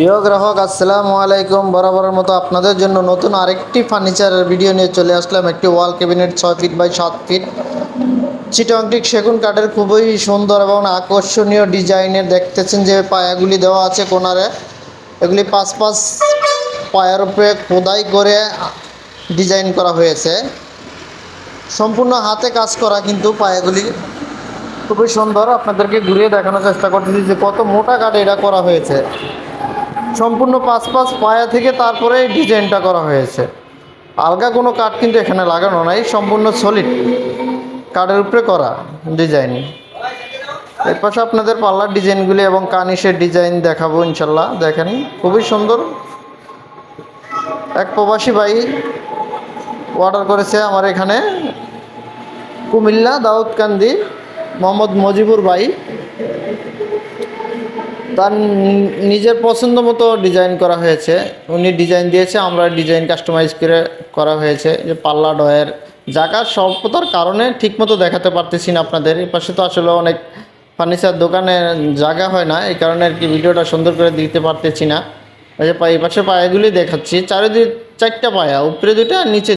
প্রিয় গ্রাহক, আসসালামু আলাইকুম। বরাবরের মতো আপনাদের জন্য নতুন আরেকটি ফার্নিচারের ভিডিও নিয়ে চলে আসলাম। একটি wall cabinet 6 feet by 7 feet Chittagong teak সেগুন কাঠের খুবই সুন্দর এবং আকর্ষণীয় ডিজাইনের। দেখতেছেন যে পায়াগুলি দেওয়া আছে কোনারে, এগুলি পাঁচ পাঁচ পায়ার উপরে খোদাই করে ডিজাইন করা হয়েছে। সম্পূর্ণ হাতে কাজ করা, কিন্তু পায়াগুলি খুবই সুন্দর। আপনাদেরকে ঘুরিয়ে দেখানোর চেষ্টা করতেছি যে কত মোটা কাঠে এটা করা হয়েছে। সম্পূর্ণ পাঁচ পাঁচ পায়া থেকে তারপরে এই ডিজাইনটা করা হয়েছে। আলগা কোনো কাঠ কিন্তু এখানে লাগানো নাই, সম্পূর্ণ সলিড কাঠের উপরে করা ডিজাইন। এর পাশে আপনাদের পাল্লার ডিজাইনগুলি এবং কানিশের ডিজাইন দেখাবো ইনশাল্লাহ। দেখেন খুবই সুন্দর। এক প্রবাসী ভাই অর্ডার করেছে আমার এখানে, কুমিল্লা দাউদকান্দি, মোহাম্মদ মজিবুর ভাই। তার নিজের পছন্দ মতো ডিজাইন করা হয়েছে, উনি ডিজাইন দিয়েছে, আমরা ডিজাইন কাস্টমাইজ করে করা হয়েছে। যে পাল্লা ডয়ের জায়গার স্বল্পতার কারণে ঠিকমতো দেখাতে পারতেছি না আপনাদের। এই পাশে তো আসলে অনেক ফার্নিচার দোকানে জায়গা হয় না, এই কারণে আর কি ভিডিওটা সুন্দর করে দিতে পারতেছি না। এই যে এই পাশে পায়াগুলি দেখাচ্ছি, চারিদিকে 4টা পায়া, উপরে 2টা নিচে